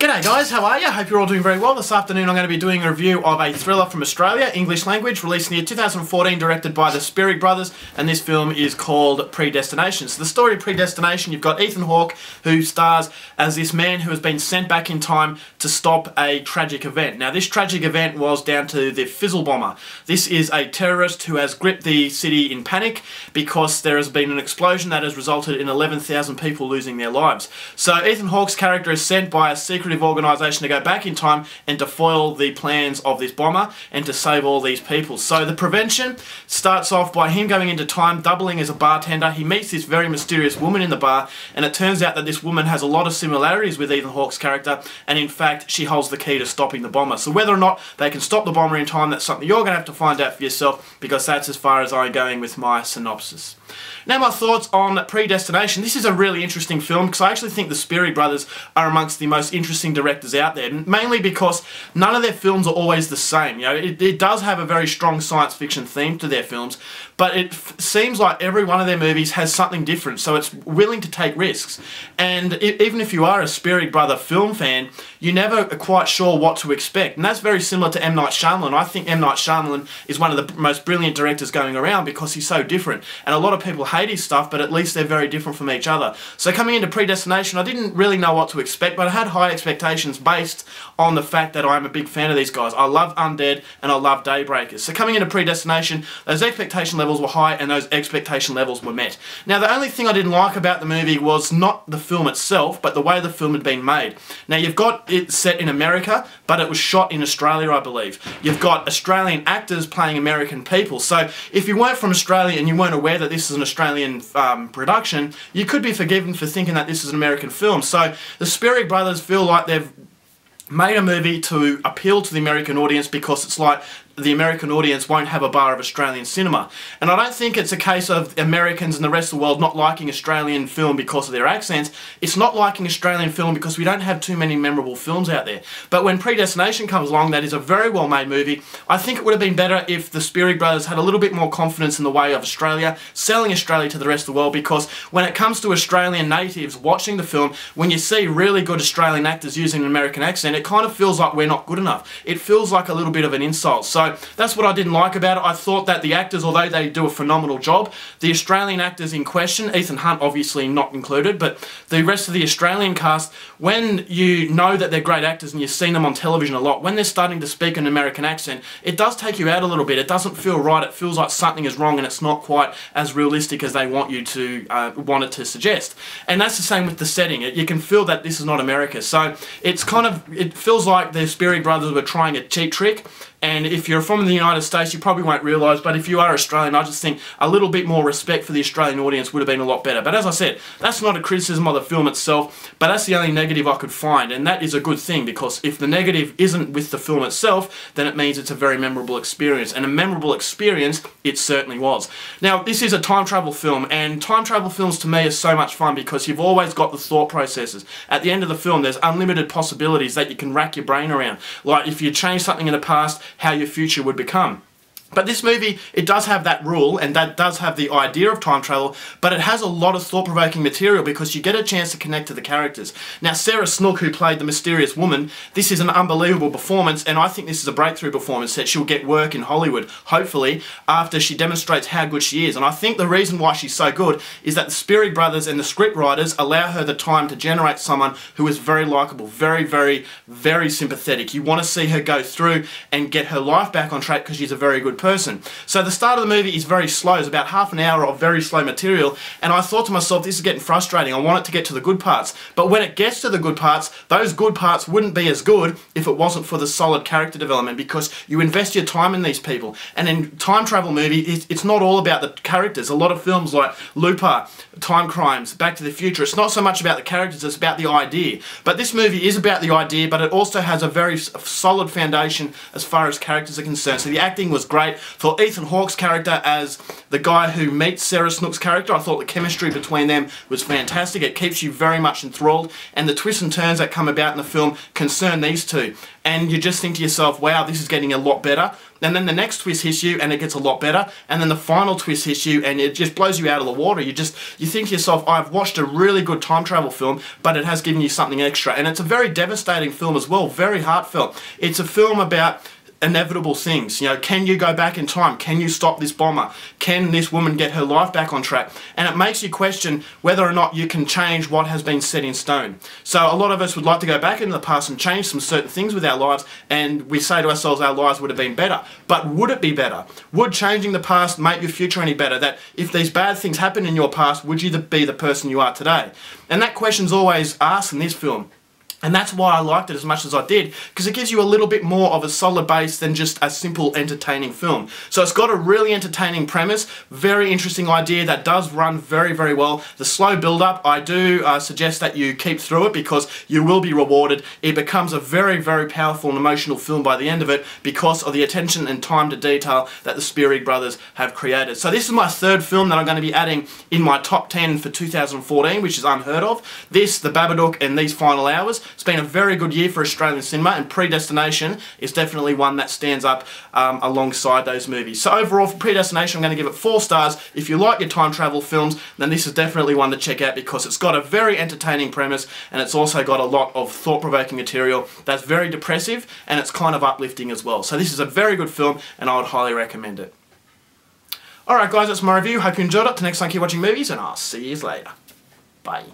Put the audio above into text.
G'day guys, how are you? Hope you're all doing very well. This afternoon I'm going to be doing a review of a thriller from Australia, English language, released in the year 2014, directed by the Spierig brothers, and this film is called Predestination. So the story of Predestination, you've got Ethan Hawke, who stars as this man who has been sent back in time to stop a tragic event. Now this tragic event was down to the Fizzle Bomber. This is a terrorist who has gripped the city in panic because there has been an explosion that has resulted in 11,000 people losing their lives. So Ethan Hawke's character is sent by a secretive organisation to go back in time and to foil the plans of this bomber and to save all these people. So the prevention starts off by him going into time, doubling as a bartender. He meets this very mysterious woman in the bar, and it turns out that this woman has a lot of similarities with Ethan Hawke's character, and in fact she holds the key to stopping the bomber. So whether or not they can stop the bomber in time, that's something you're going to have to find out for yourself, because that's as far as I'm going with my synopsis. Now my thoughts on Predestination. This is a really interesting film because I actually think the Spierig brothers are amongst the most interesting directors out there, mainly because none of their films are always the same. You know, it does have a very strong science fiction theme to their films, but it seems like every one of their movies has something different, so it's willing to take risks. And even if you are a Spierig brother film fan, you're never quite sure what to expect, and that's very similar to M. Night Shyamalan. I think M. Night Shyamalan is one of the most brilliant directors going around because he's so different, and a lot of people hate his stuff, but at least they're very different from each other. So coming into Predestination, I didn't really know what to expect, but I had high expectations based on the fact that I'm a big fan of these guys. I love Undead and I love Daybreakers. So coming into Predestination, those expectation levels were high and those expectation levels were met. Now the only thing I didn't like about the movie was not the film itself, but the way the film had been made. Now you've got it set in America, but it was shot in Australia, I believe. You've got Australian actors playing American people. So if you weren't from Australia and you weren't aware that this is an Australian production, you could be forgiven for thinking that this is an American film. So the Spierig brothers feel like they've made a movie to appeal to the American audience because it's like the American audience won't have a bar of Australian cinema. And I don't think it's a case of Americans and the rest of the world not liking Australian film because of their accents. It's not liking Australian film because we don't have too many memorable films out there. But when Predestination comes along, that is a very well made movie. I think it would have been better if the Spierig brothers had a little bit more confidence in the way of Australia, selling Australia to the rest of the world, because when it comes to Australian natives watching the film, when you see really good Australian actors using an American accent, it kind of feels like we're not good enough. It feels like a little bit of an insult. So that's what I didn't like about it. I thought that the actors, although they do a phenomenal job, the Australian actors in question, Ethan Hunt obviously not included, but the rest of the Australian cast, when you know that they're great actors and you've seen them on television a lot, when they're starting to speak an American accent, it does take you out a little bit. It doesn't feel right. It feels like something is wrong and it's not quite as realistic as they want you to want it to suggest. And that's the same with the setting. You can feel that this is not America. So it's kind of, it feels like the Spierig brothers were trying a cheap trick. And if you're from the United States, you probably won't realise, but if you are Australian, I just think a little bit more respect for the Australian audience would have been a lot better. But as I said, that's not a criticism of the film itself, but that's the only negative I could find, and that is a good thing, because if the negative isn't with the film itself, then it means it's a very memorable experience, and a memorable experience it certainly was. Now, this is a time travel film, and time travel films to me are so much fun because you've always got the thought processes. At the end of the film, there's unlimited possibilities that you can rack your brain around. Like if you change something in the past, how your future would become. But this movie, it does have that rule, and that does have the idea of time travel, but it has a lot of thought-provoking material because you get a chance to connect to the characters. Now, Sarah Snook, who played the mysterious woman, this is an unbelievable performance, and I think this is a breakthrough performance that she'll get work in Hollywood, hopefully, after she demonstrates how good she is. And I think the reason why she's so good is that the Spierig brothers and the script writers allow her the time to generate someone who is very likeable, very, very, very sympathetic. You want to see her go through and get her life back on track because she's a very good person. So the start of the movie is very slow. It's about half an hour of very slow material, and I thought to myself, this is getting frustrating. I want it to get to the good parts. But when it gets to the good parts, those good parts wouldn't be as good if it wasn't for the solid character development, because you invest your time in these people. And in time travel movie, it's not all about the characters. A lot of films like Looper, Time Crimes, Back to the Future, it's not so much about the characters, it's about the idea. But this movie is about the idea, but it also has a very solid foundation as far as characters are concerned. So the acting was great. great. For Ethan Hawke's character as the guy who meets Sarah Snook's character, I thought the chemistry between them was fantastic. It keeps you very much enthralled, and the twists and turns that come about in the film concern these two. And you just think to yourself, wow, this is getting a lot better. And then the next twist hits you and it gets a lot better. And then the final twist hits you and it just blows you out of the water. You think to yourself, I've watched a really good time travel film, but it has given you something extra. And it's a very devastating film as well, very heartfelt. It's a film about inevitable things. You know, can you go back in time? Can you stop this bomber? Can this woman get her life back on track? And it makes you question whether or not you can change what has been set in stone. So a lot of us would like to go back into the past and change some certain things with our lives, and we say to ourselves our lives would have been better. But would it be better? Would changing the past make your future any better? That if these bad things happen in your past, would you be the person you are today? And that question's always asked in this film. And that's why I liked it as much as I did, because it gives you a little bit more of a solid base than just a simple entertaining film. So it's got a really entertaining premise, very interesting idea that does run very, very well. The slow build-up, I do suggest that you keep through it because you will be rewarded. It becomes a very, very powerful and emotional film by the end of it because of the attention and time to detail that the Spearig brothers have created. So this is my third film that I'm going to be adding in my top 10 for 2014, which is unheard of. This, The Babadook, and These Final Hours. It's been a very good year for Australian cinema, and Predestination is definitely one that stands up alongside those movies. So overall, for Predestination, I'm going to give it 4 stars. If you like your time travel films, then this is definitely one to check out because it's got a very entertaining premise, and it's also got a lot of thought-provoking material that's very depressive, and it's kind of uplifting as well. So this is a very good film, and I would highly recommend it. Alright guys, that's my review. Hope you enjoyed it. Till next time, keep watching movies, and I'll see you later. Bye.